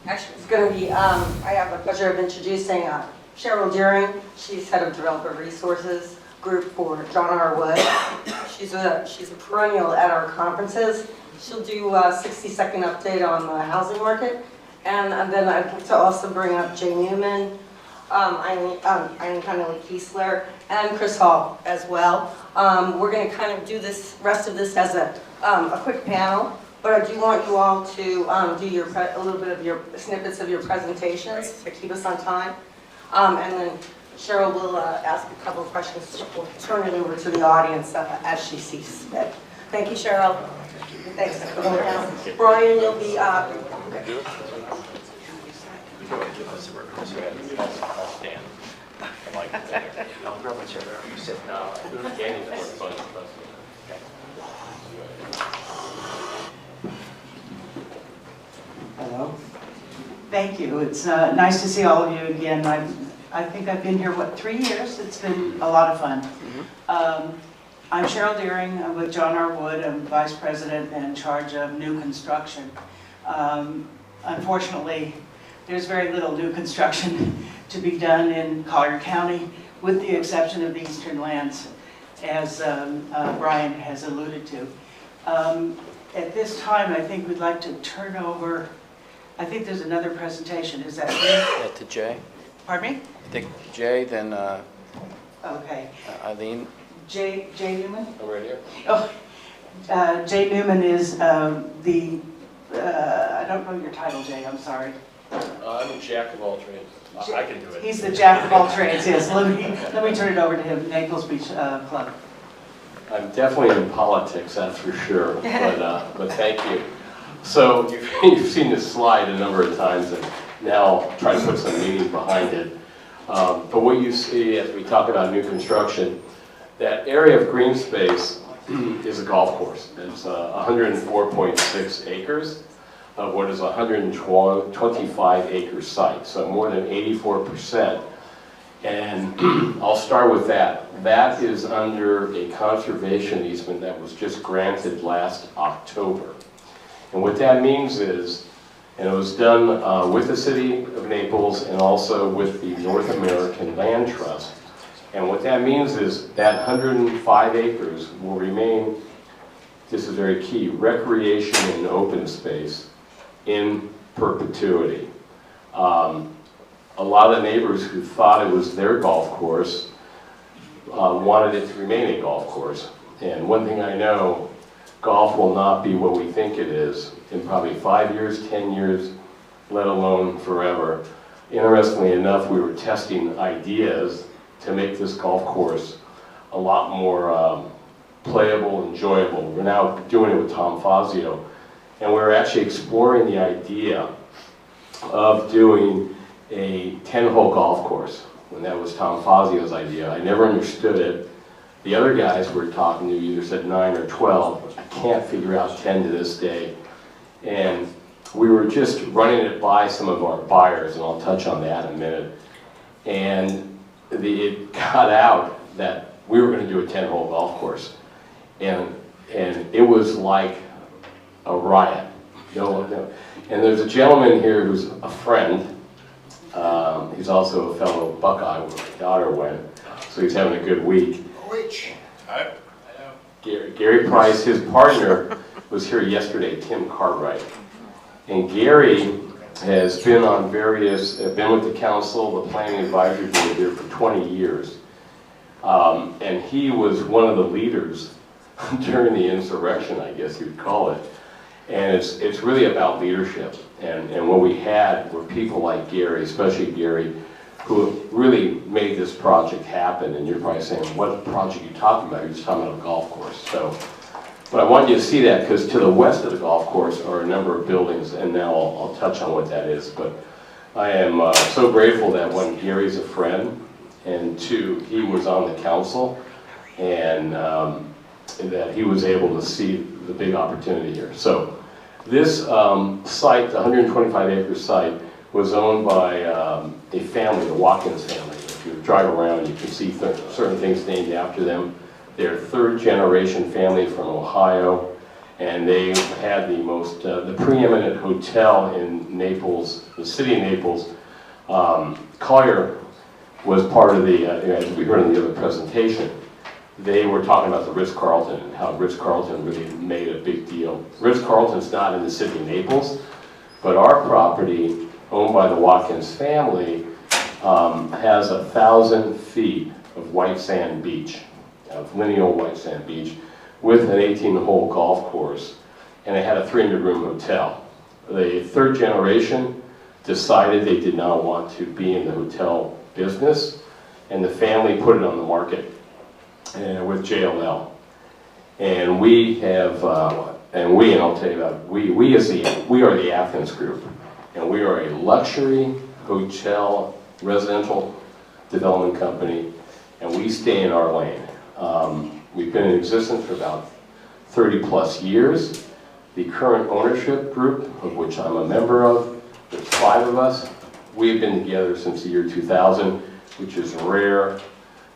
Actually, it's going to be, I have the pleasure of introducing Cheryl Deering. She's head of developer resources group for John R. Wood. She's a perennial at our conferences. She'll do a 60-second update on the housing market. And then I'd like to also bring up Jay Newman, Eileen Connelly Kiesler, and Chris Hall as well. We're going to kind of do this rest of this as a quick panel. But I do want you all to do a little bit of your snippets of your presentations to keep us on time. And then Cheryl will ask a couple of questions. We'll turn it over to the audience as she sees fit. Thank you, Cheryl. Thanks for going down. Brian, you'll be... Okay. Hello. Thank you. It's nice to see all of you again. I think I've been here, 3 years? It's been a lot of fun. I'm Cheryl Deering. I'm with John R. Wood. I'm Vice President in charge of new construction. Unfortunately, there's very little new construction to be done in Collier County, with the exception of the eastern lands, as Brian has alluded to. At this time, I think we'd like to turn over, I think there's another presentation. Is that me? Yeah, to Jay. Pardon me? I think Jay, then Okay. Eileen. Jay Newman? I'm right here. Oh, Jay Newman is I don't know your title, Jay, I'm sorry. I'm a jack of all trades. I can do it. He's the jack of all trades, yes. Let me turn it over to him, Naples Beach Club. I'm definitely in politics, that's for sure, but thank you. So you've seen this slide a number of times, and now try to put some meaning behind it. But what you see as we talk about new construction, that area of green space is a golf course. It's 104.6 acres of what is a 125 acre site, so more than 84%. And I'll start with that. That is under a conservation easement that was just granted last October. And what that means is, and it was done with the City of Naples and also with the North American Land Trust. And what that means is that 105 acres will remain, this is very key, recreation and open space in perpetuity. A lot of the neighbors who thought it was their golf course wanted it to remain a golf course. And one thing I know, golf will not be what we think it is in probably 5 years, 10 years, let alone forever. Interestingly enough, we were testing ideas to make this golf course a lot more playable, enjoyable. We're now doing it with Tom Fazio, and we're actually exploring the idea of doing a 10-hole golf course. When that was Tom Fazio's idea, I never understood it. The other guys we're talking to either said 9 or 12. I can't figure out 10 to this day. And we were just running it by some of our buyers, and I'll touch on that in a minute. And it got out that we were going to do a 10-hole golf course. And it was like a riot. No. And there's a gentleman here who's a friend. He's also a fellow Buckeye where my daughter went, so he's having a good week. Which? I know. Gary Price, his partner, was here yesterday, Tim Cartwright. And Gary has been on been with the council, the planning advisory board here for 20 years. And he was one of the leaders during the insurrection, I guess you would call it. And it's really about leadership. And what we had were people like Gary, especially Gary, who really made this project happen. And you're probably saying, what project are you talking about? You're just talking about a golf course. So, but I want you to see that because to the west of the golf course are a number of buildings, and now I'll touch on what that is. But I am so grateful that one, Gary's a friend, and two, he was on the council, and that he was able to see the big opportunity here. So this site, the 125 acre site, was owned by a family, the Watkins family. If you drive around, you can see certain things named after them. They're a third generation family from Ohio, And they had the preeminent hotel in Naples, the city of Naples. Collier was part of the, as we heard in the other presentation, they were talking about the Ritz-Carlton and how Ritz-Carlton really made a big deal. Ritz-Carlton's not in the city of Naples, but our property, owned by the Watkins family, has 1,000 feet of white sand beach, of lineal white sand beach, with an 18-hole golf course, and it had a 300-room hotel. The third generation decided they did not want to be in the hotel business, and the family put it on the market with JLL. And we have, and I'll tell you about, we are the Athens Group, and we are a luxury hotel residential development company, and we stay in our lane. We've been in existence for about 30 plus years. The current ownership group, of which I'm a member of, there's 5 of us. We've been together since the year 2000, which is rare.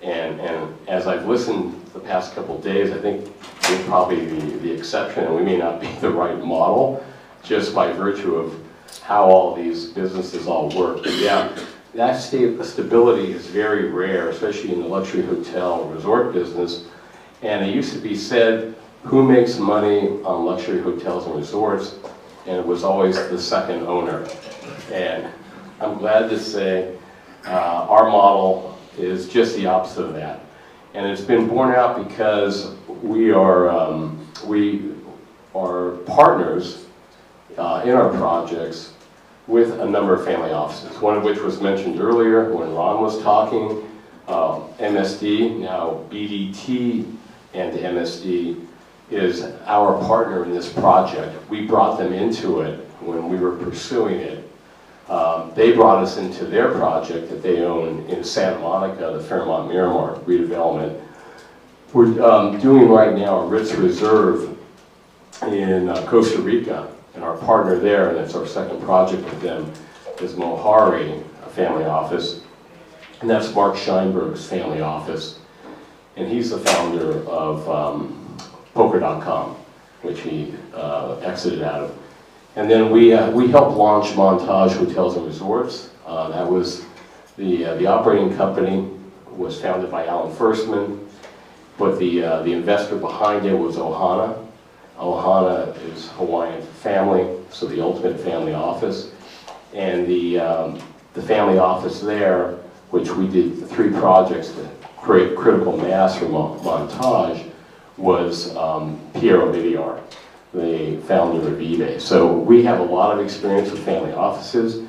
And as I've listened the past couple of days, I think we're probably the exception, and we may not be the right model, just by virtue of how all these businesses all work. But yeah, that stability is very rare, especially in the luxury hotel resort business. And it used to be said, who makes money on luxury hotels and resorts? And it was always the second owner. And I'm glad to say our model is just the opposite of that. And it's been borne out because we are partners in our projects with a number of family offices, one of which was mentioned earlier when Ron was talking, MSD, now BDT and MSD is our partner in this project. We brought them into it when we were pursuing it. They brought us into their project that they own in Santa Monica, the Fairmont Miramar redevelopment. We're doing right now a Ritz Reserve in Costa Rica, and our partner there, and it's our second project with them, is Mohari, a family office, and that's Mark Scheinberg's family office, and he's the founder of Poker.com, which he exited out of. And then we helped launch Montage Hotels and Resorts. That was the operating company was founded by Alan Firstman, but the investor behind it was Ohana. Ohana is Hawaiian family, so the ultimate family office. And the family office there, which we did 3 projects to create critical mass for Montage, was Piero Vidiar, the founder of eBay. So we have a lot of experience with family offices.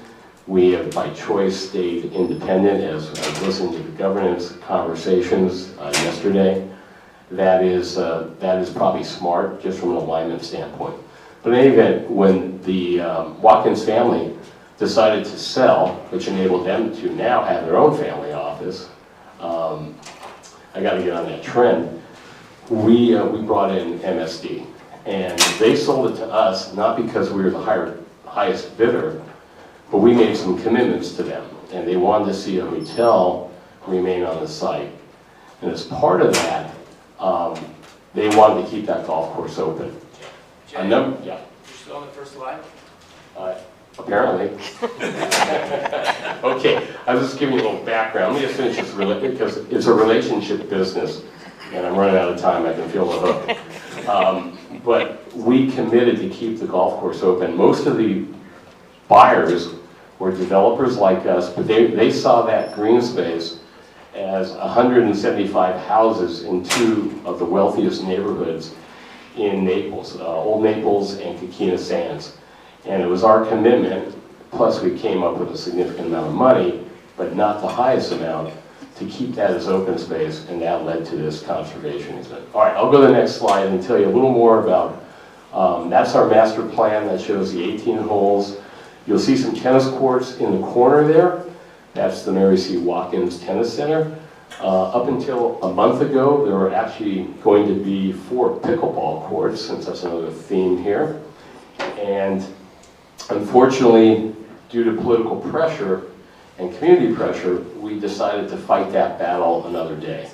We have, by choice, stayed independent as I listened to the governance conversations yesterday. That is probably smart, just from an alignment standpoint. But in any event, when the Watkins family decided to sell, which enabled them to now have their own family office, I got to get on that trend. We brought in MSD, and they sold it to us not because we were the highest bidder, but we made some commitments to them, and they wanted to see a hotel remain on the site. And as part of that, they wanted to keep that golf course open. Jay, Yeah. you're still on the first slide? Apparently. Okay, I was just giving you a little background. Let me just finish this because it's a relationship business, and I'm running out of time. I can feel the hook. But we committed to keep the golf course open. Most of the buyers were developers like us, but they saw that green space as 175 houses in 2 of the wealthiest neighborhoods in Naples, Old Naples and Coquina Sands. And it was our commitment, plus we came up with a significant amount of money, but not the highest amount, to keep that as open space, and that led to this conservation easement. All right, I'll go to the next slide and tell you a little more about, that's our master plan that shows the 18 holes. You'll see some tennis courts in the corner there. That's the Mary C. Watkins Tennis Center. Up until a month ago, there were actually going to be 4 pickleball courts, since that's another theme here. And unfortunately, due to political pressure and community pressure, we decided to fight that battle another day.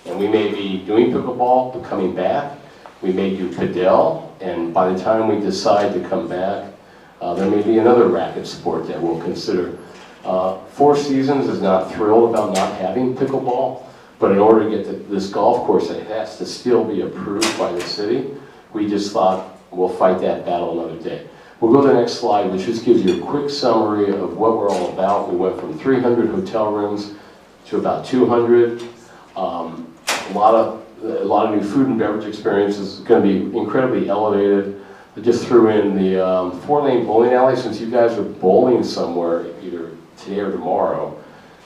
And we may be doing pickleball, but coming back. We may do padel, And by the time we decide to come back, there may be another racket sport that we'll consider. Four Seasons is not thrilled about not having pickleball, but in order to get to this golf course, it has to still be approved by the city. We just thought we'll fight that battle another day. We'll go to the next slide, which just gives you a quick summary of what we're all about. We went from 300 hotel rooms to about 200. A lot of new food and beverage experiences. It's going to be incredibly elevated. I just threw in the 4-lane bowling alley. Since you guys are bowling somewhere either today or tomorrow,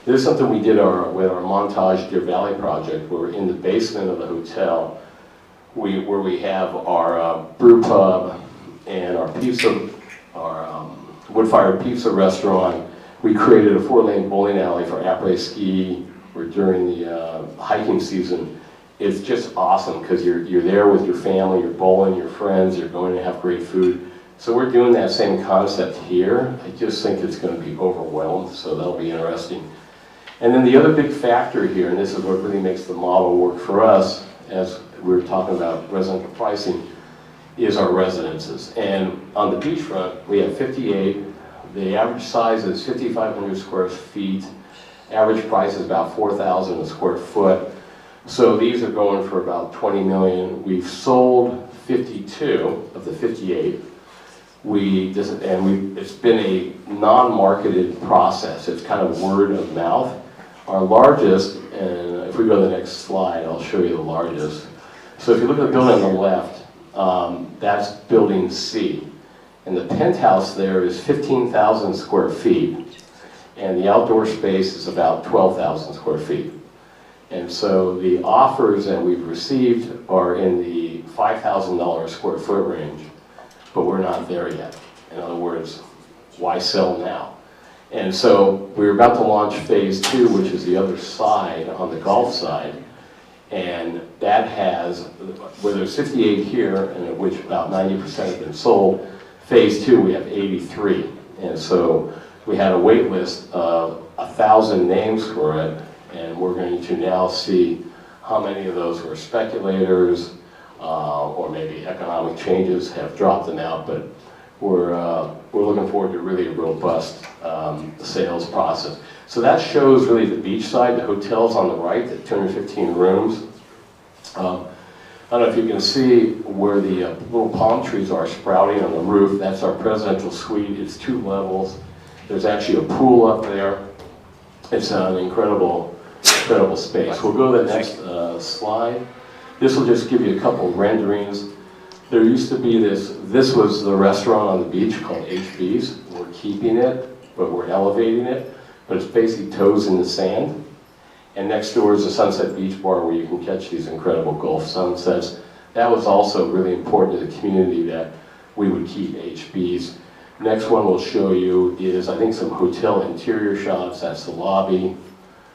this is something we did with our Montage Deer Valley project. Where we're in the basement of the hotel, where we have our brew pub and our pizza, our wood-fired pizza restaurant. We created a 4-lane bowling alley for après-ski or during the hiking season. It's just awesome because you're there with your family, you're bowling, your friends, you're going to have great food. So we're doing that same concept here. I just think it's going to be overwhelmed, so that'll be interesting. And then the other big factor here, and this is what really makes the model work for us, as we were talking about residential pricing, is our residences. And on the beachfront, we have 58. The average size is 5,500 square feet. Average price is about $4,000 a square foot. So these are going for about $20 million. We've sold 52 of the 58. It's been a non-marketed process. It's kind of word of mouth. Our largest, and if we go to the next slide, I'll show you the largest. So if you look at the building on the left, that's building C. And the penthouse there is 15,000 square feet. And the outdoor space is about 12,000 square feet. And so the offers that we've received are in the $5,000 square foot range, but we're not there yet. In other words, why sell now? And so we're about to launch phase 2, which is the other side, on the golf side. And that has, where there's 58 here, and of which about 90% have been sold, phase 2 we have 83. And so we had a wait list of 1,000 names for it, and we're going to now see how many of those were speculators, or maybe economic changes have dropped them out, but we're looking forward to really a robust sales process. So that shows really the beach side. The hotel's on the right, the 215 rooms. I don't know if you can see where the little palm trees are sprouting on the roof. That's our presidential suite. It's 2 levels. There's actually a pool up there. It's an incredible space. We'll go to the next slide. This will just give you a couple renderings. There used to be this was the restaurant on the beach called HB's. We're keeping it, but we're elevating it. But it's basically toes in the sand. And next door is the Sunset Beach Bar where you can catch these incredible Gulf sunsets. That was also really important to the community that we would keep HB's. Next one we'll show you is, I think, some hotel interior shots. That's the lobby.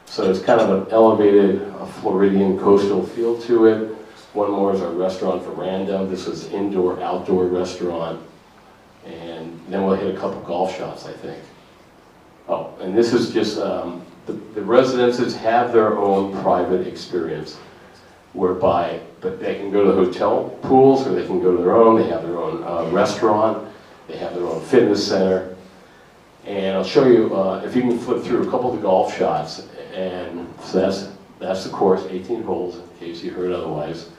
So it's kind of an elevated Floridian coastal feel to it. One more is our restaurant veranda. This is indoor-outdoor restaurant. And then we'll hit a couple golf shots, I think. Oh, and this is just, the residences have their own private experience, whereby they can go to the hotel pools, or they can go to their own. They have their own restaurant. They have their own fitness center. And I'll show you, if you can flip through a couple of the golf shots. And so that's the course, 18 holes, in case you heard otherwise.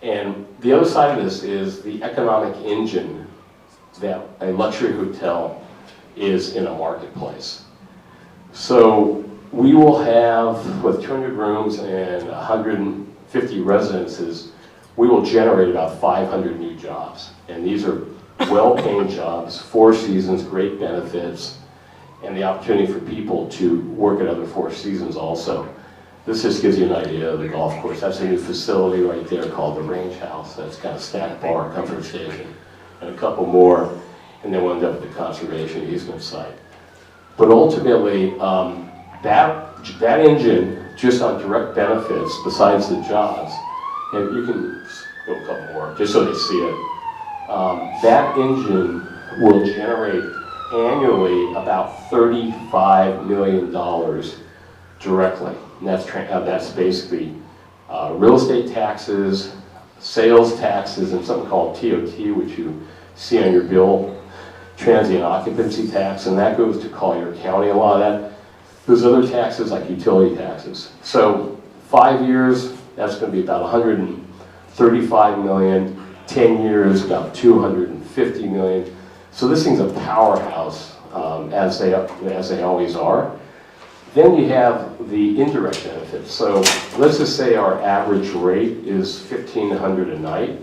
And the other side of this is the economic engine that a luxury hotel is in a marketplace. So we will have, with 200 rooms and 150 residences, we will generate about 500 new jobs. And these are well-paying jobs, 4 seasons, great benefits, and the opportunity for people to work at other 4 seasons also. This just gives you an idea of the golf course. That's a new facility right there called the Range House. That's got a snack bar, comfort station, and a couple more, and then we'll end up at the conservation easement site. But ultimately, that engine, just on direct benefits, besides the jobs, and you can go a couple more, just so they see it, that engine will generate annually about $35 million directly. And that's basically real estate taxes, sales taxes, and something called TOT, which you see on your bill, transient occupancy tax, and that goes to Collier County. A lot of that, there's other taxes like utility taxes. So 5 years, that's going to be about 135 million. 10 years, about 250 million. So this thing's a powerhouse, as they always are. Then you have the indirect benefits. So let's just say our average rate is $1,500 a night,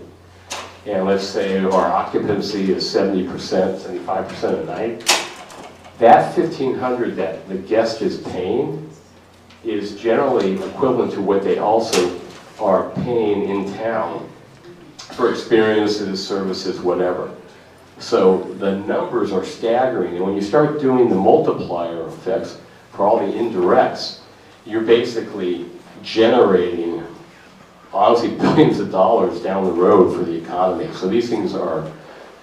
and let's say our occupancy is 70%, 75% a night. That $1,500 that the guest is paying is generally equivalent to what they also are paying in town for experiences, services, whatever. So the numbers are staggering, and when you start doing the multiplier effects for all the indirects, you're basically generating, honestly, billions of dollars down the road for the economy. So these things are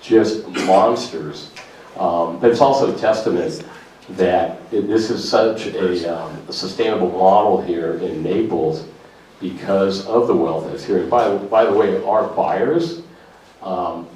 just monsters. But it's also a testament that this is such a sustainable model here in Naples because of the wealth that's here. And by the way, our buyers,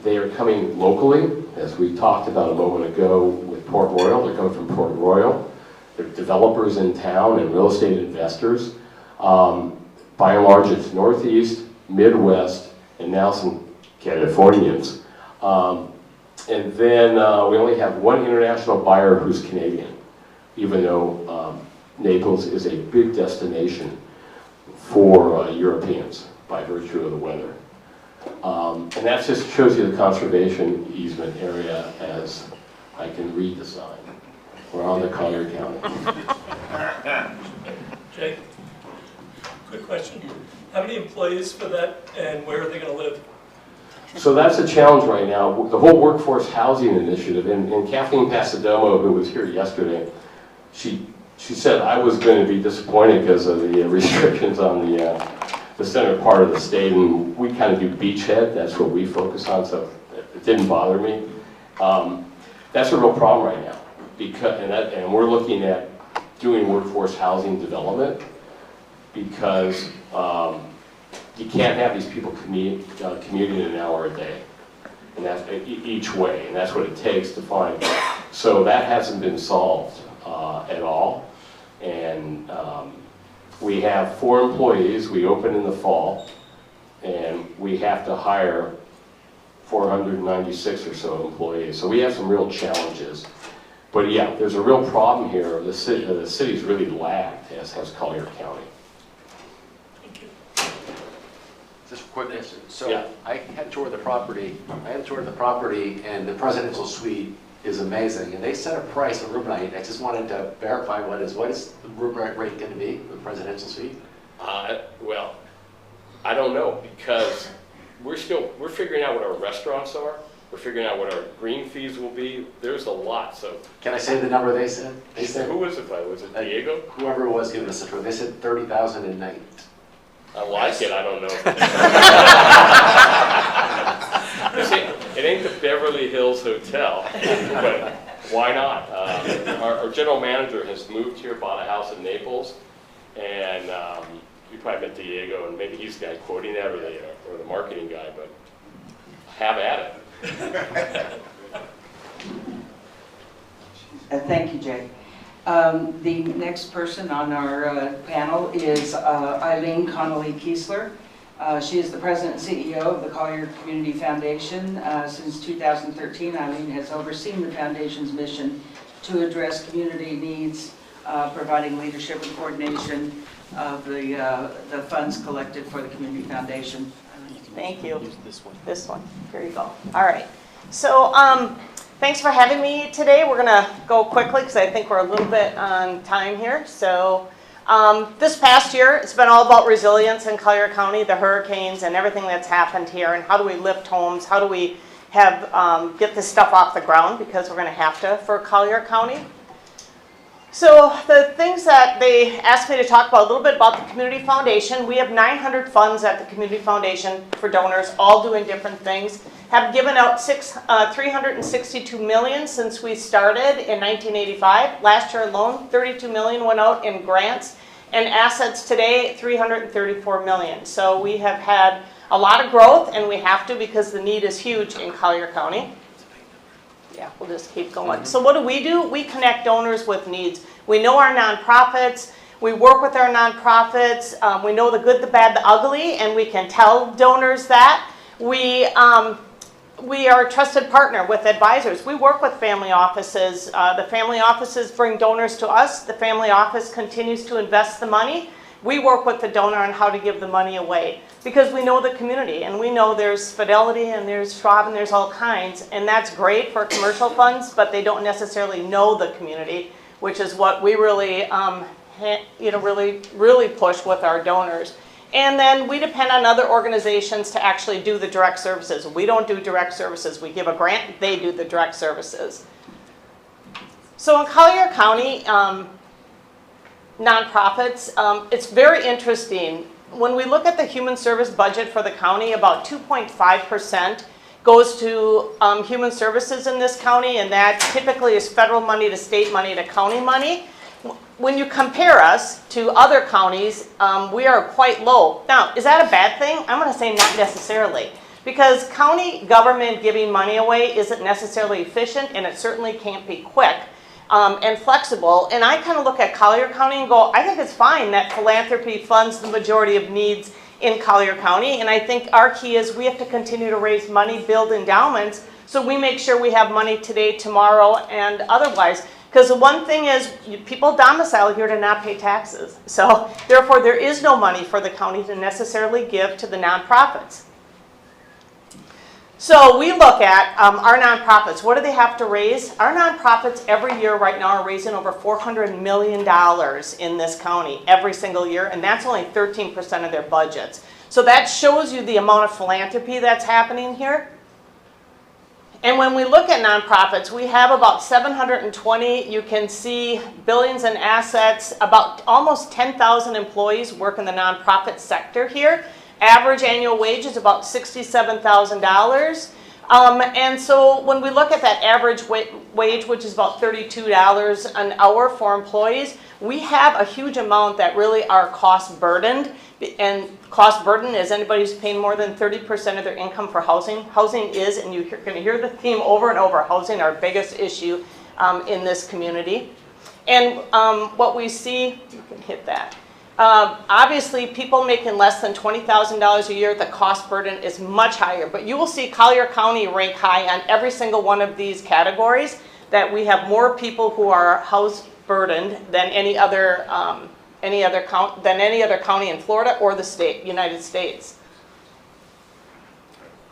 they are coming locally, as we talked about a moment ago with Port Royal. They're coming from Port Royal. They're developers in town and real estate investors. By and large, it's Northeast, Midwest, and now some Californians. And then we only have one international buyer who's Canadian, even though Naples is a big destination for Europeans by virtue of the weather. And that just shows you the conservation easement area as I can read the sign. We're on the Collier County. Jay, quick question. How many employees for that, and where are they going to live? So that's a challenge right now. The whole workforce housing initiative, and Kathleen Pasadomo, who was here yesterday, she said I was going to be disappointed because of the restrictions on the center part of the state, and we kind of do beachhead. That's what we focus on, so it didn't bother me. That's a real problem right now, and we're looking at doing workforce housing development because you can't have these people commuting an hour a day, and that's each way, and that's what it takes to find. So that hasn't been solved at all, and we have 4 employees. We open in the fall, and we have to hire 496 or so employees. So we have some real challenges. But yeah, there's a real problem here. The city's really lagged, as has Collier County. Just a quick question. So Yeah. I had a tour of the property. And the presidential suite is amazing. And they set a price for room night. I just wanted to verify what is the room rate going to be for the presidential suite? Well, I don't know, because we're figuring out what our restaurants are. We're figuring out what our green fees will be. There's a lot, so. Can I say the number they said? They said Who was it by? Was it Diego? whoever it was giving us the tour. They said $30,000 a night. I like it, I don't know. You see, it ain't the Beverly Hills Hotel, but why not? Our general manager has moved here, bought a house in Naples, and you probably met Diego, and maybe he's the guy quoting that, or the marketing guy, but have at it. Thank you, Jay. The next person on our panel is Eileen Connolly-Kiesler. She is the president and CEO of the Collier Community Foundation. Since 2013, Eileen has overseen the foundation's mission to address community needs, providing leadership and coordination of the funds collected for the Community Foundation. Thank you. This one. Here you go. All right. So thanks for having me today. We're going to go quickly because I think we're a little bit on time here. So this past year, it's been all about resilience in Collier County, the hurricanes and everything that's happened here, and how do we lift homes? How do we have get this stuff off the ground, because we're going to have to for Collier County. So the things that they asked me to talk about, a little bit about the Community Foundation. We have 900 funds at the Community Foundation for donors, all doing different things. Have given out $362 million since we started in 1985. Last year alone, $32 million went out in grants, and assets today, $334 million. So we have had a lot of growth, and we have to because the need is huge in Collier County. Yeah, we'll just keep going. So what do? We connect donors with needs. We know our nonprofits. We work with our nonprofits. We know the good, the bad, the ugly, and we can tell donors that. We are a trusted partner with advisors. We work with family offices. The family offices bring donors to us. The family office continues to invest the money. We work with the donor on how to give the money away because we know the community and we know there's Fidelity and there's Schwab and there's all kinds, and that's great for commercial funds, but they don't necessarily know the community, which is what we really, really push with our donors. And then we depend on other organizations to actually do the direct services. We don't do direct services. We give a grant, they do the direct services. So in Collier County, nonprofits, it's very interesting. When we look at the human service budget for the county, about 2.5% goes to human services in this county, and that typically is federal money to state money to county money. When you compare us to other counties, we are quite low. Now, is that a bad thing? I'm going to say not necessarily, because county government giving money away isn't necessarily efficient, and it certainly can't be quick and flexible. And I kind of look at Collier County and go, I think it's fine that philanthropy funds the majority of needs in Collier County, and I think our key is we have to continue to raise money, build endowments, so we make sure we have money today, tomorrow, and otherwise. Because the one thing is, people domicile here to not pay taxes. So therefore, there is no money for the county to necessarily give to the nonprofits. So we look at our nonprofits. What do they have to raise? Our nonprofits every year right now are raising over $400 million in this county every single year, and that's only 13% of their budgets. So that shows you the amount of philanthropy that's happening here. And when we look at nonprofits, we have about 720, you can see billions in assets, about almost 10,000 employees work in the nonprofit sector here. Average annual wage is about $67,000. And so when we look at that average wage, which is about $32 an hour for employees, we have a huge amount that really are cost burdened. And cost burden is anybody who's paying more than 30% of their income for housing. Housing is, and you're going to hear the theme over and over, housing our biggest issue in this community. And what we see, you can hit that. Obviously, people making less than $20,000 a year, the cost burden is much higher. But you will see Collier County rank high on every single one of these categories, that we have more people who are house burdened than any other county in Florida or the United States.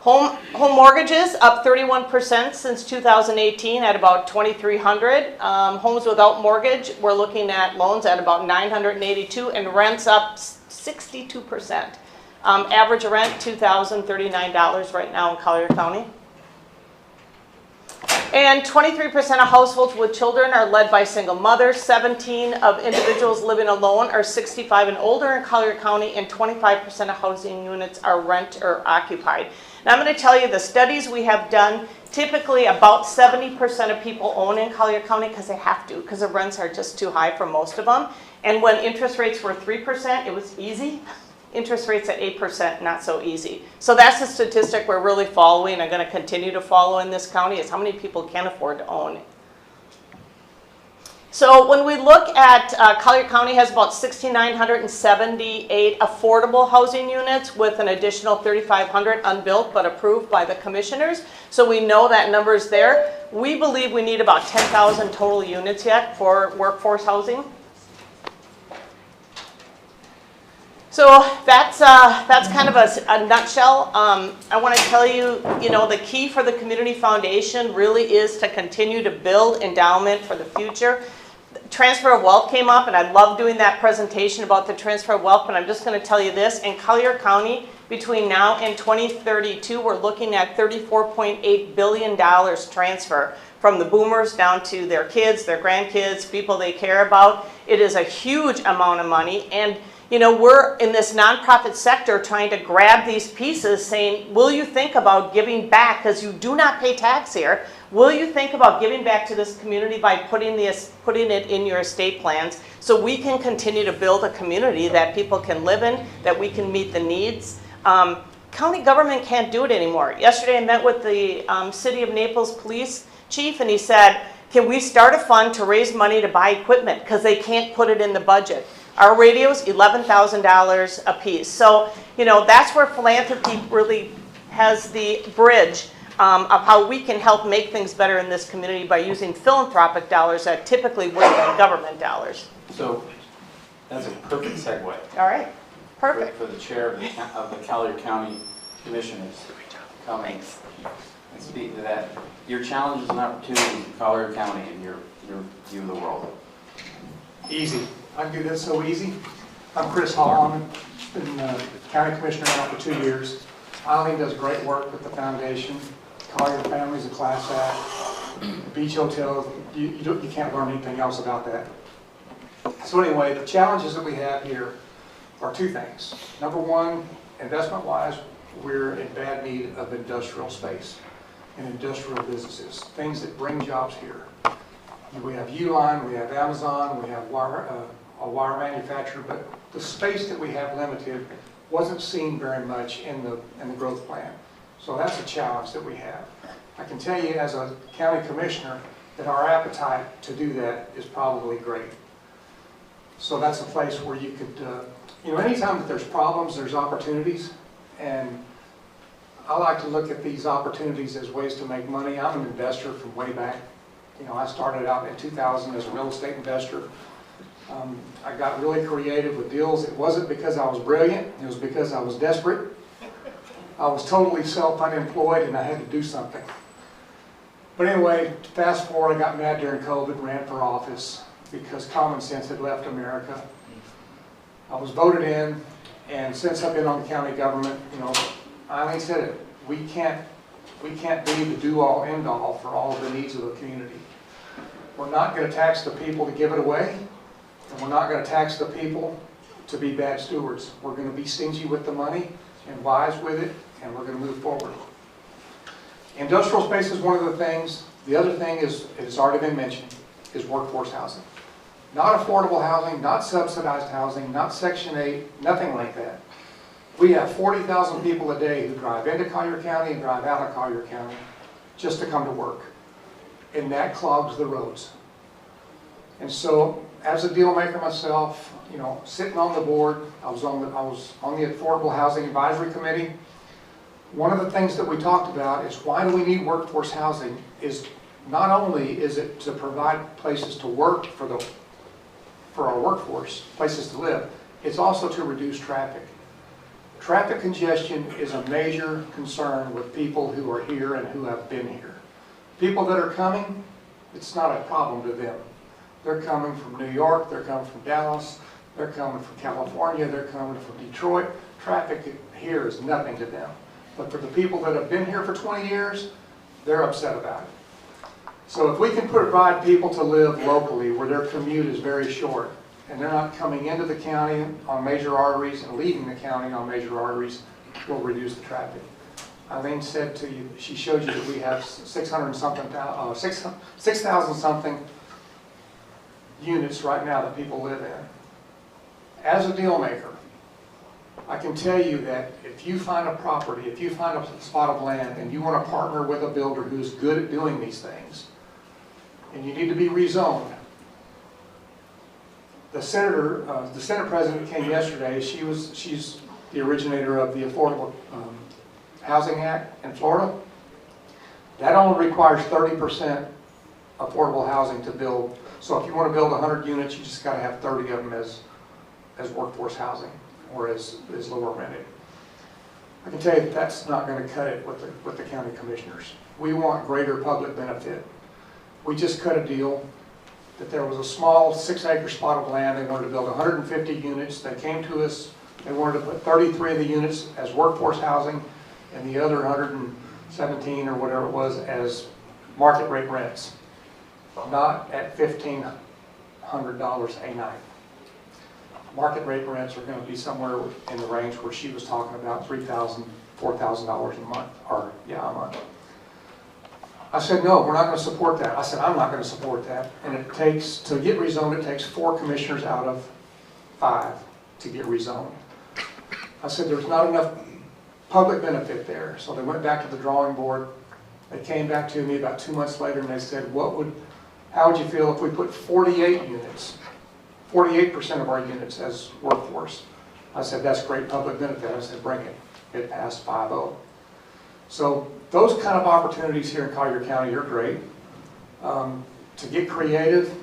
Home mortgages up 31% since 2018 at about 2,300. Homes without mortgage, we're looking at loans at about 982, and rents up 62%. Average rent $2,039 right now in Collier County. And 23% of households with children are led by single mothers. 17 of individuals living alone are 65 and older in Collier County, and 25% of housing units are rent or occupied. Now I'm going to tell you the studies we have done, typically about 70% of people own in Collier County because they have to, because the rents are just too high for most of them. And when interest rates were 3%, it was easy. Interest rates at 8%, not so easy. So that's the statistic we're really following and going to continue to follow in this county, is how many people can afford to own. So when we look at Collier County has about 6,978 affordable housing units with an additional 3,500 unbuilt but approved by the commissioners. So we know that number is there. We believe we need about 10,000 total units yet for workforce housing. So that's kind of a nutshell. I want to tell you, the key for the Community Foundation really is to continue to build endowment for the future. Transfer of wealth came up, and I love doing that presentation about the transfer of wealth, but I'm just going to tell you this. In Collier County, between now and 2032, we're looking at $34.8 billion transfer from the boomers down to their kids, their grandkids, people they care about. It is a huge amount of money, and we're in this nonprofit sector trying to grab these pieces, saying, will you think about giving back, because you do not pay tax here. Will you think about giving back to this community by putting it in your estate plans, so we can continue to build a community that people can live in, that we can meet the needs. county government can't do it anymore. Yesterday I met with the City of Naples police chief, and he said, can we start a fund to raise money to buy equipment? Because they can't put it in the budget. Our radios, $11,000 a piece. So, you know, that's where philanthropy really has the bridge of how we can help make things better in this community by using philanthropic dollars that typically would have been government dollars. So that's a perfect segue. All right, perfect. For the chair of the Collier County Commissioners. Coming and speak to that. Your challenges and opportunities in Collier County and your view of the world. Easy. I can do that so easy. I'm Chris Hall. I've been county commissioner now for 2 years. Eileen does great work with the foundation. Collier Family's a class act. The beach hotel, you can't learn anything else about that. So anyway, the challenges that we have here are two things. Number one, investment-wise, we're in bad need of industrial space and industrial businesses, things that bring jobs here. We have Uline, we have Amazon, we have a wire manufacturer, but the space that we have limited wasn't seen very much in the growth plan. So that's a challenge that we have. I can tell you as a county commissioner that our appetite to do that is probably great. So that's a place where you could, you know, anytime that there's problems, there's opportunities. And I like to look at these opportunities as ways to make money. I'm an investor from way back. You know, I started out in 2000 as a real estate investor. I got really creative with deals. It wasn't because I was brilliant, it was because I was desperate. I was totally self-unemployed and I had to do something. But anyway, fast forward, I got mad during COVID, ran for office because common sense had left America. I was voted in, and since I've been on the county government, you know, Eileen said it, we can't be the do-all, end-all for all of the needs of the community. We're not going to tax the people to give it away, and we're not going to tax the people to be bad stewards. We're going to be stingy with the money and wise with it, and we're going to move forward. Industrial space is one of the things. The other thing is, it has already been mentioned, is workforce housing. Not affordable housing, not subsidized housing, not Section 8, nothing like that. We have 40,000 people a day who drive into Collier County and drive out of Collier County just to come to work. And that clogs the roads. And so, as a deal maker myself, you know, sitting on the board, I was on the Affordable Housing Advisory Committee. One of the things that we talked about is why do we need workforce housing? Is not only is it to provide places to work for our workforce, places to live, it's also to reduce traffic. Traffic congestion is a major concern with people who are here and who have been here. People that are coming, it's not a problem to them. They're coming from New York, they're coming from Dallas, they're coming from California, they're coming from Detroit. Traffic here is nothing to them. But for the people that have been here for 20 years, they're upset about it. So if we can provide people to live locally where their commute is very short, and they're not coming into the county on major arteries and leaving the county on major arteries, we'll reduce the traffic. Eileen said to you, she showed you that we have 6,000 something units right now that people live in. As a deal maker, I can tell you that if you find a property, if you find a spot of land and you want to partner with a builder who's good at doing these things, and you need to be rezoned. The Senate President came yesterday. She's the originator of the Affordable Housing Act in Florida. That only requires 30% affordable housing to build. So if you want to build 100 units, you just got to have 30 of them as workforce housing or as lower rented. I can tell you that that's not going to cut it with the county commissioners. We want greater public benefit. We just cut a deal that there was a small 6-acre spot of land. They wanted to build 150 units. They came to us. They wanted to put 33 of the units as workforce housing and the other 117 or whatever it was as market rate rents, not at $1,500 a night. Market rate rents are going to be somewhere in the range where she was talking about $3,000, $4,000 a month, or a month. I said, no, we're not going to support that. I said, I'm not going to support that. And it takes, to get rezoned, it takes 4 commissioners out of 5 to get rezoned. I said, there's not enough public benefit there. So they went back to the drawing board. They came back to me about 2 months later and they said, how would you feel if we put 48 units, 48% of our units as workforce? I said, that's great public benefit. I said, bring it. It passed 5-0. So those kind of opportunities here in Collier County are great. To get creative,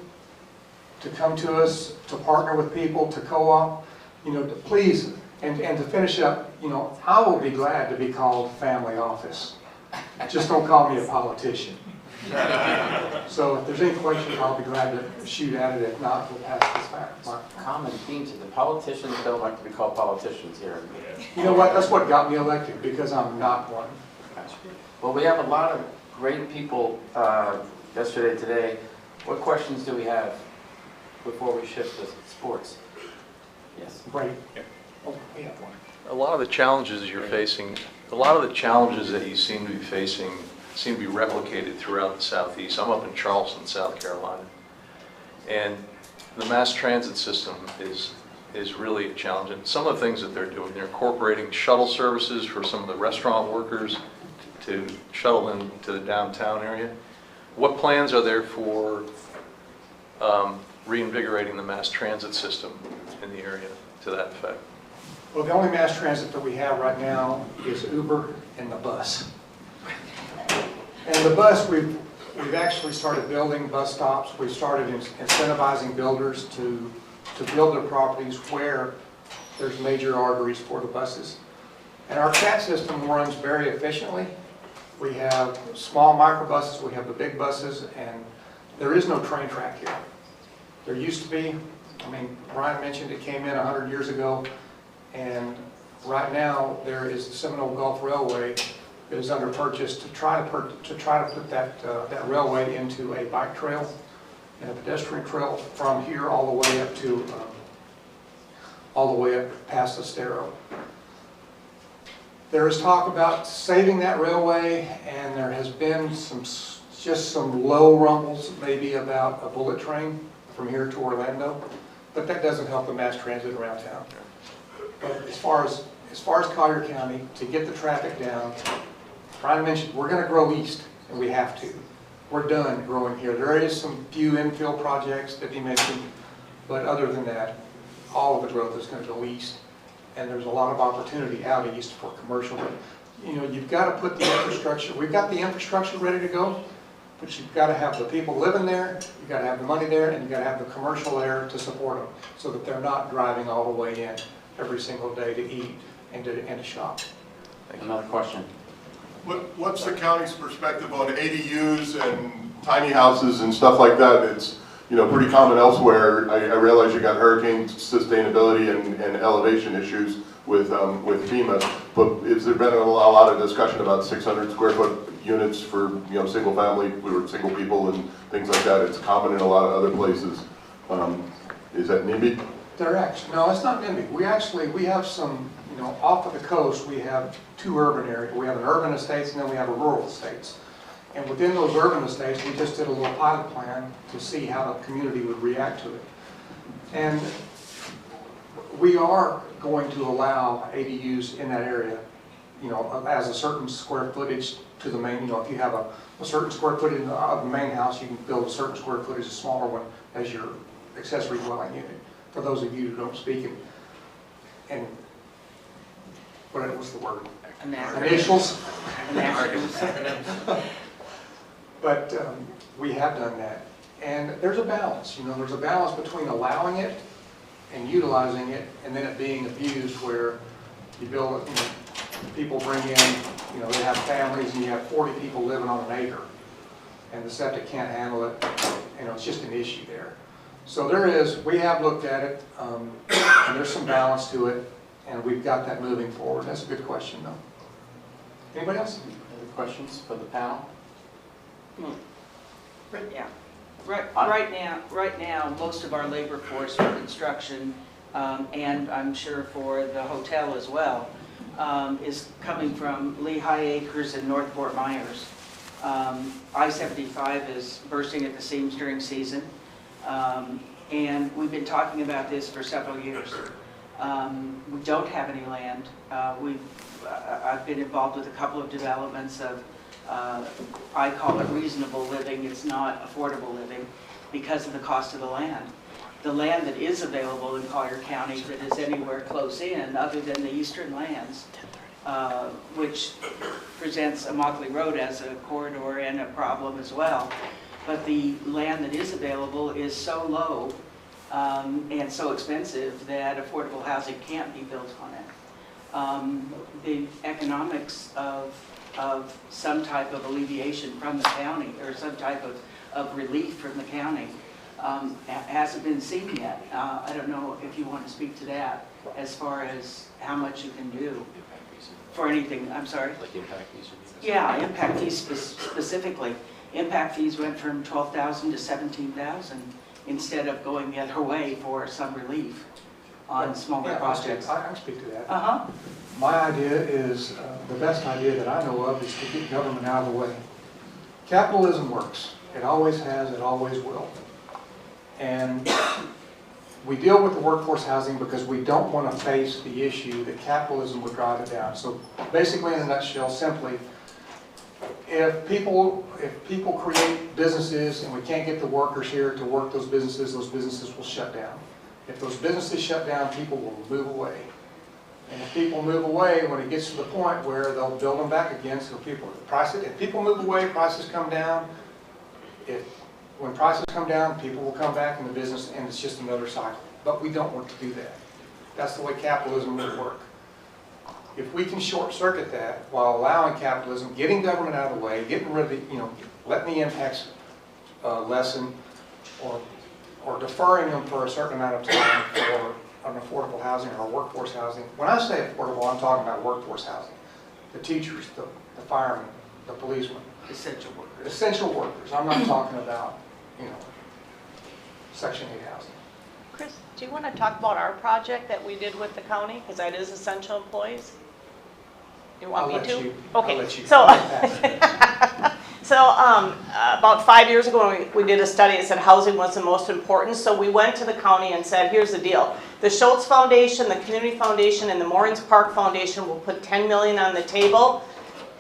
to come to us, to partner with people, to co-op, to please, and to finish up, I will be glad to be called family office. Just don't call me a politician. So if there's any questions, I'll be glad to shoot at it. If not, we'll pass this back. Common theme to the politicians don't like to be called politicians here. You know what? That's what got me elected, because I'm not one. Well, we have a lot of great people yesterday, today. What questions do we have before we shift to sports? Yes. Right. Oh, we have one. A lot of the challenges you're facing, a lot of the challenges that you seem to be facing seem to be replicated throughout the Southeast. I'm up in Charleston, South Carolina, and the mass transit system is really a challenge. And some of the things that they're doing, they're incorporating shuttle services for some of the restaurant workers to shuttle them to the downtown area. What plans are there for reinvigorating the mass transit system in the area to that effect? Well, the only mass transit that we have right now is Uber and the bus. And the bus, we've actually started building bus stops. We've started incentivizing builders to build their properties where there's major arteries for the buses. And our CAT system runs very efficiently. We have small microbuses, we have the big buses, and there is no train track here. There used to be. I mean, Brian mentioned it came in 100 years ago, and right now there is the Seminole Gulf Railway that is under purchase to try to put that railway into a bike trail and a pedestrian trail from here all the way up to past Estero. There is talk about saving that railway, and there has been just some low rumbles maybe about a bullet train from here to Orlando, but that doesn't help the mass transit around town. But as far as Collier County, to get the traffic down, Brian mentioned we're going to grow east, and we have to. We're done growing here. There is some few infill projects that he mentioned, but other than that, all of the growth is going to go east. And there's a lot of opportunity out east for commercial. You've got to put the infrastructure, we've got the infrastructure ready to go, but you've got to have the people living there, you've got to have the money there, and you've got to have the commercial there to support them, so that they're not driving all the way in every single day to eat and to shop. Another question. What's the county's perspective on ADUs and tiny houses and stuff like that? It's pretty common elsewhere. I realize you got hurricane sustainability and elevation issues with FEMA, but has there been a lot of discussion about 600 square foot units for single family, single people and things like that? It's common in a lot of other places. Is that NIMBY? No, it's not NIMBY. We have some, off of the coast, we have two urban areas. We have an urban estates and then we have a rural estates. And within those urban estates, we just did a little pilot plan to see how the community would react to it. And we are going to allow ADUs in that area, as a certain square footage to the main, if you have a certain square footage of the main house, you can build a certain square footage, a smaller one, as your accessory dwelling unit. For those of you who don't speak and what was the word? Initials. But we have done that. And there's a balance, there's a balance between allowing it and utilizing it, and then it being abused where you build it, people bring in, they have families and you have 40 people living on an acre and the septic can't handle it, it's just an issue there. So we have looked at it, and there's some balance to it, and we've got that moving forward. That's a good question though. Anybody else? Other questions for the panel? Yeah. Right now, most of our labor force for construction, and I'm sure for the hotel as well, is coming from Lehigh Acres and North Fort Myers. I-75 is bursting at the seams during season, and we've been talking about this for several years. We don't have any land. I've been involved with a couple of developments of, I call it reasonable living. It's not affordable living because of the cost of the land. The land that is available in Collier County that is anywhere close in, other than the eastern lands, which presents Immokalee Road as a corridor and a problem as well. But the land that is available is so low and so expensive that affordable housing can't be built on it. The economics of some type of alleviation from the county, or some type of relief from the county, hasn't been seen yet. I don't know if you want to speak to that as far as how much you can do for anything. I'm sorry? Like impact fees? Yeah, impact fees specifically. Impact fees went from 12,000 to 17,000 instead of going the other way for some relief on smaller projects. I can speak to that. Uh-huh. My idea is, the best idea that I know of is to get government out of the way. Capitalism works. It always has, it always will. And we deal with the workforce housing because we don't want to face the issue that capitalism would drive it down. So basically, in a nutshell, simply, if people create businesses and we can't get the workers here to work those businesses will shut down. If those businesses shut down, people will move away. And if people move away, when it gets to the point where they'll build them back again, so if people move away, prices come down. When prices come down, people will come back in the business, and it's just another cycle. But we don't want to do that. That's the way capitalism would work. If we can short-circuit that while allowing capitalism, getting government out of the way, getting rid of the, letting the impacts lessen, or deferring them for a certain amount of time for an affordable housing or workforce housing. When I say affordable, I'm talking about workforce housing. The teachers, the firemen, the policemen. Essential workers. Essential workers. I'm not talking about, Section 8 housing. Chris, do you want to talk about our project that we did with the county? Because that is essential employees. You want me to? Okay. I'll let you. So about 5 years ago, we did a study that said housing was the most important. So we went to the county and said, here's the deal. The Schultz Foundation, the Community Foundation, and the Moorings Park Foundation will put $10 million on the table.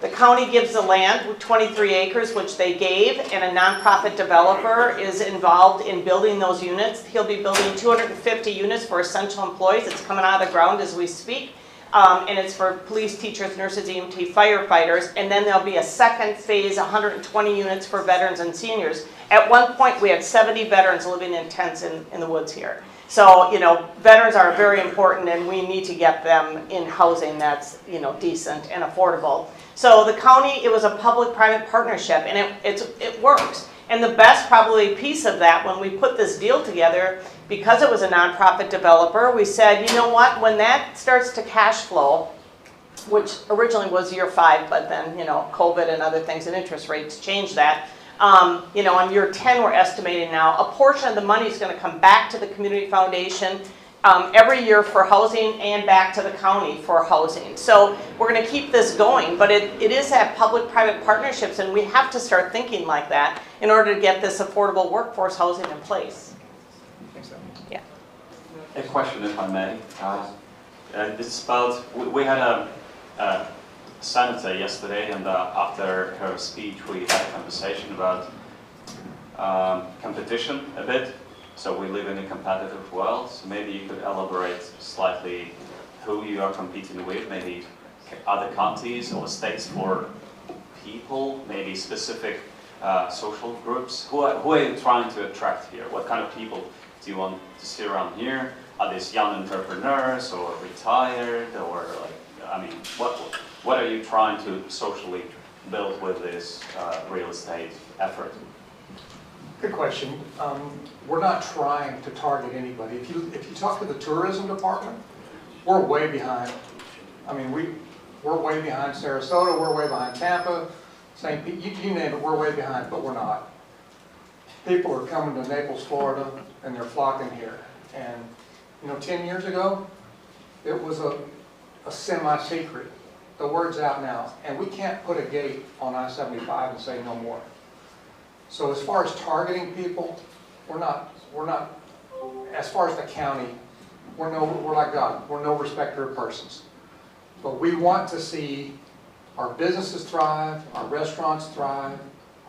The county gives the land, 23 acres, which they gave, and a nonprofit developer is involved in building those units. He'll be building 250 units for essential employees. It's coming out of the ground as we speak. And it's for police, teachers, nurses, EMT, firefighters. And then there'll be a second phase, 120 units for veterans and seniors. At one point, we had 70 veterans living in tents in the woods here. So, veterans are very important, and we need to get them in housing that's, decent and affordable. So the county, it was a public-private partnership, and it works. And the best probably piece of that, when we put this deal together, because it was a nonprofit developer, we said, you know what, when that starts to cash flow, which originally was year 5, but then, COVID and other things and interest rates changed that. On year 10, we're estimating now, a portion of the money is going to come back to the community foundation every year for housing and back to the county for housing. So we're going to keep this going, but it is at public-private partnerships, and we have to start thinking like that in order to get this affordable workforce housing in place. I think so. Yeah. A question, if I may. It's about, we had a senator yesterday, and after her speech, we had a conversation about competition a bit. So we live in a competitive world, so maybe you could elaborate slightly who you are competing with, maybe other counties or states for people, maybe specific social groups. Who are you trying to attract here? What kind of people do you want to see around here? Are these young entrepreneurs or retired, or what are you trying to socially build with this real estate effort? Good question. We're not trying to target anybody. If you talk to the tourism department, we're way behind. We're way behind Sarasota. We're way behind Tampa. St. Pete. You name it. We're way behind, but we're not. People are coming to Naples, Florida, and they're flocking here. And 10 years ago, it was a semi-secret. The word's out now, and we can't put a gate on I-75 and say no more. So as far as targeting people, we're not, as far as the county, we're like God. We're no respecter of persons. But we want to see our businesses thrive, our restaurants thrive,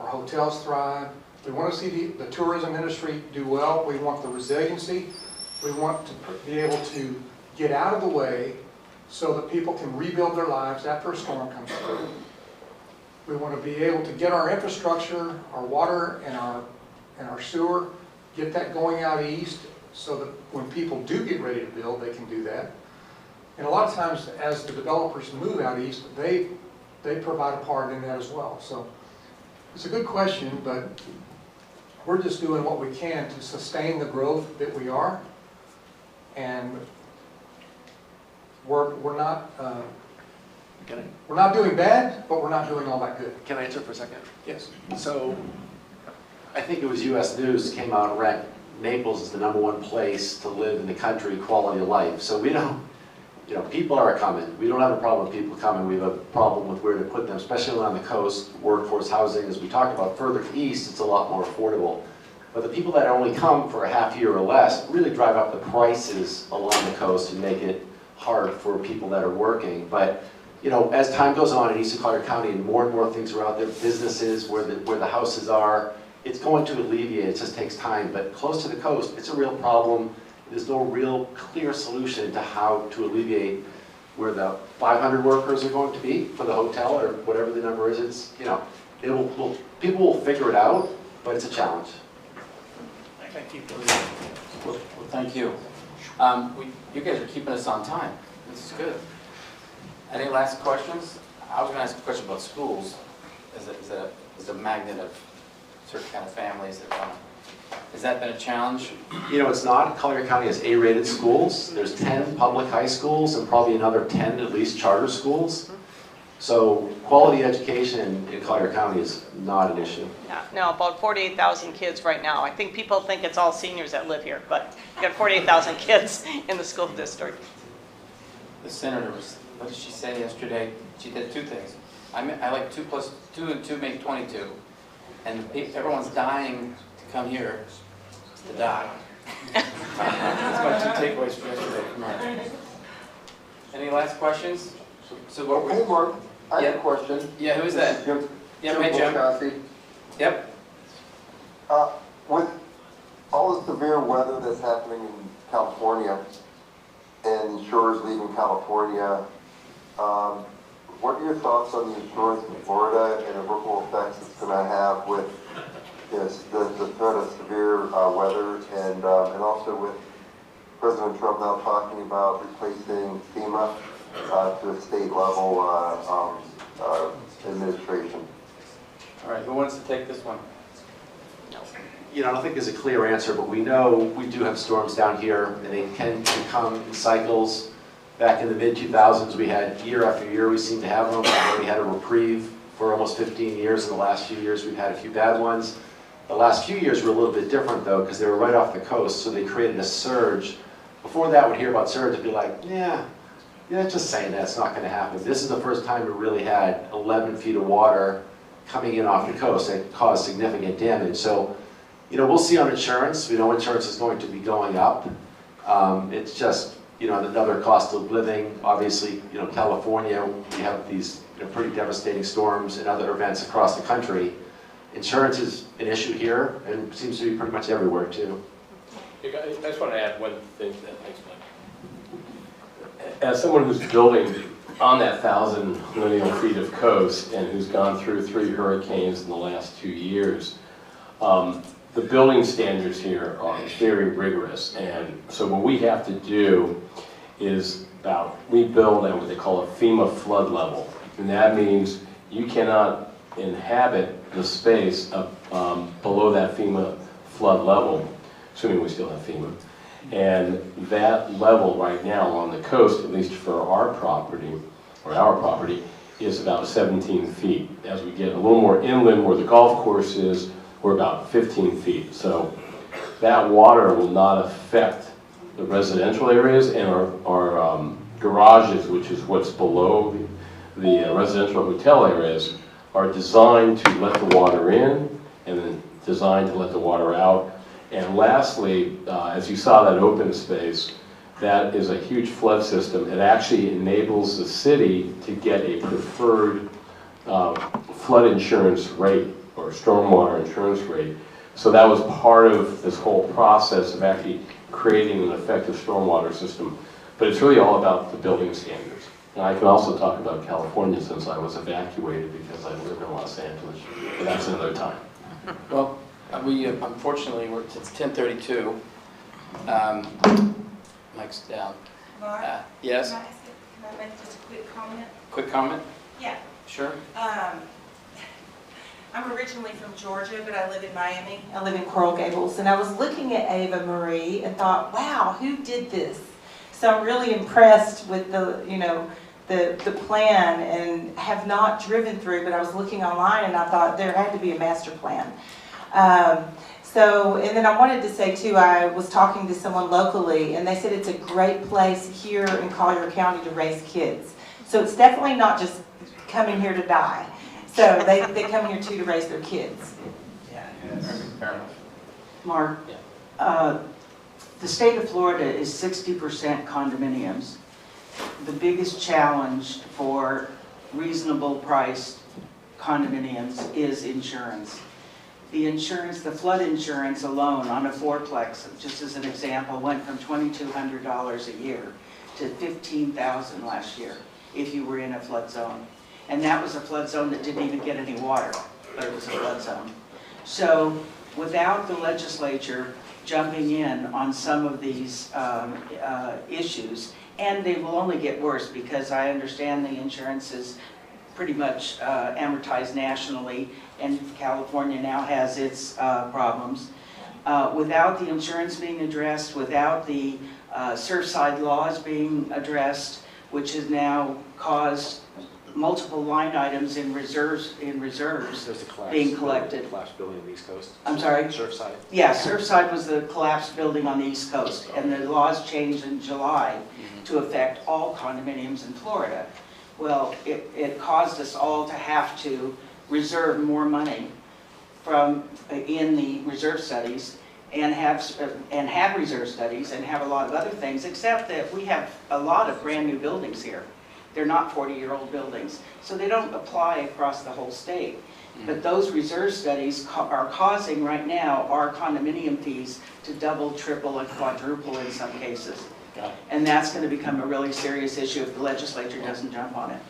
our hotels thrive. We want to see the tourism industry do well. We want the resiliency. We want to be able to get out of the way so that people can rebuild their lives after a storm comes through. We want to be able to get our infrastructure, our water and our sewer, get that going out east so that when people do get ready to build, they can do that. And a lot of times, as the developers move out east, they provide a part in that as well. So it's a good question, but we're just doing what we can to sustain the growth that we are. And we're not doing bad, but we're not doing all that good. Can I answer for a second? Yes. So, I think it was U.S. News came out and ranked Naples as the #1 place to live in the country, quality of life. So we don't, people are coming. We don't have a problem with people coming. We have a problem with where to put them, especially on the coast, workforce housing. As we talked about, further east, it's a lot more affordable. But the people that only come for a half year or less really drive up the prices along the coast and make it hard for people that are working. But as time goes on in Eastern Collier County and more things are out there, businesses where the houses are, it's going to alleviate. It just takes time. But close to the coast, it's a real problem. There's no real clear solution to how to alleviate where the 500 workers are going to be for the hotel or whatever the number is. It's people will figure it out, but it's a challenge. Thank you. Well, thank you. You guys are keeping us on time. This is good. Any last questions? I was going to ask a question about schools. Is a magnet of certain kind of families that want to. Has that been a challenge? It's not. Collier County has A-rated schools. There's 10 public high schools and probably another 10 at least charter schools. So quality education in Collier County is not an issue. No, about 48,000 kids right now. I think people think it's all seniors that live here, but you got 48,000 kids in the school district. The senator what did she say yesterday? She did two things. I like 2 plus 2 and 2 make 22. And everyone's dying to come here to die. That's my 2 takeaways from yesterday from her. Any last questions? So what Hey Mark, I have a question. Yeah, who is that? Jim. Yeah, hey Jim. Wilcoxy. Yep. With all the severe weather that's happening in California and insurers leaving California, what are your thoughts on the insurance in Florida and the ripple effects it's going to have with the threat of severe weather and also with President Trump now talking about replacing FEMA to a state level administration? All right, who wants to take this one? I don't think there's a clear answer, but we know we do have storms down here, and they tend to come in cycles. Back in the mid-2000s, we had year after year, we seem to have them. We had a reprieve for almost 15 years. In the last few years, we've had a few bad ones. The last few years were a little bit different, though, because they were right off the coast, so they created a surge. Before that, we'd hear about surge and be like, yeah, just saying that, it's not going to happen. This is the first time we really had 11 feet of water coming in off the coast that caused significant damage. So, we'll see on insurance. We know insurance is going to be going up. It's just, another cost of living. Obviously, California, we have these pretty devastating storms and other events across the country. Insurance is an issue here and seems to be pretty much everywhere too. I just want to add one thing to that. Thanks, Mike. As someone who's building on that 1,000 lineal feet of coast and who's gone through 3 hurricanes in the last 2 years, the building standards here are very rigorous. And so what we have to do is we build at what they call a FEMA flood level. And that means you cannot inhabit the space below that FEMA flood level, assuming we still have FEMA. And that level right now on the coast, at least for our property, is about 17 feet. As we get a little more inland where the golf course is, we're about 15 feet. So that water will not affect the residential areas, and our garages, which is what's below the residential hotel areas, are designed to let the water in and then designed to let the water out. And lastly, as you saw that open space, that is a huge flood system. It actually enables the city to get a preferred flood insurance rate or stormwater insurance rate. So that was part of this whole process of actually creating an effective stormwater system. But it's really all about the building standards. And I can also talk about California since I was evacuated because I live in Los Angeles. But that's another time. Well, we unfortunately, it's 10:32. Mike's down. Mark? Yes? Can I make just a quick comment? Quick comment? Yeah. Sure. I'm originally from Georgia, but I live in Miami. I live in Coral Gables, and I was looking at Ava Marie and thought, wow, who did this? So I'm really impressed with the, you know, the plan, and have not driven through, but I was looking online and I thought there had to be a master plan. And then I wanted to say too, I was talking to someone locally and they said it's a great place here in Collier County to raise kids. So it's definitely not just coming here to die. So they come here too to raise their kids. Yeah, fair enough. Mark, the state of Florida is 60% condominiums. The biggest challenge for reasonable priced condominiums is insurance. The insurance, the flood insurance alone on a fourplex, just as an example, went from $2,200 a year to $15,000 last year if you were in a flood zone. And that was a flood zone that didn't even get any water, but it was a flood zone. So without the legislature jumping in on some of these issues, and they will only get worse because I understand the insurance is pretty much amortized nationally, and California now has its problems. Without the insurance being addressed, without the Surfside laws being addressed, which has now caused multiple line items in reserves being collected. Collapsed building on the East Coast. I'm sorry? Surfside. Yeah, Surfside was the collapsed building on the East Coast, and the laws changed in July to affect all condominiums in Florida. Well, it caused us all to have to reserve more money in the reserve studies and have reserve studies and have a lot of other things, except that we have a lot of brand new buildings here. They're not 40-year-old buildings, so they don't apply across the whole state. But those reserve studies are causing right now our condominium fees to double, triple, and quadruple in some cases. And that's going to become a really serious issue if the legislature doesn't jump on it.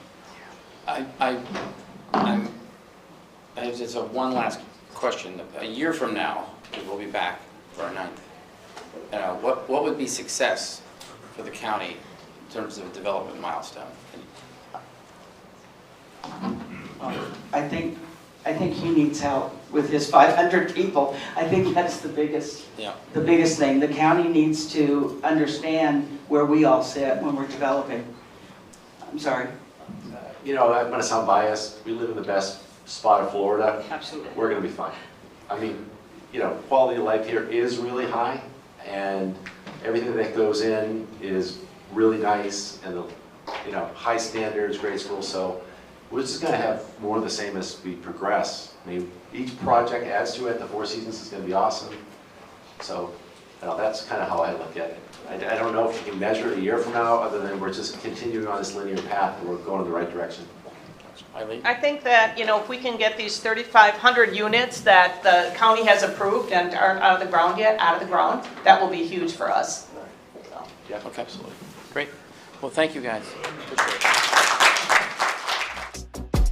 I have just one last question. A year from now, we'll be back for our 9th. What would be success for the county in terms of a development milestone? I think he needs help with his 500 people. I think that's the biggest thing. The county needs to understand where we all sit when we're developing. I'm sorry. You know, I'm going to sound biased. We live in the best spot of Florida. Absolutely. We're going to be fine. I mean, you know, quality of life here is really high, and everything that goes in is really nice, and you know, high standards, great schools. So we're just going to have more of the same as we progress. I mean, each project adds to it. The Four Seasons is going to be awesome. So, you know, that's kind of how I look at it. I don't know if you can measure it a year from now, other than we're just continuing on this linear path and we're going in the right direction. I think that, you know, if we can get these 3,500 units that the county has approved and aren't out of the ground yet, out of the ground, that will be huge for us. So. Yeah, okay, absolutely. Great. Well, thank you guys. Appreciate it.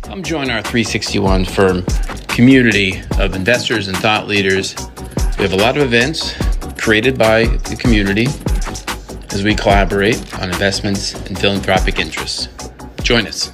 Come join our 361 firm community of investors and thought leaders. We have a lot of events created by the community as we collaborate on investments and philanthropic interests. Join us.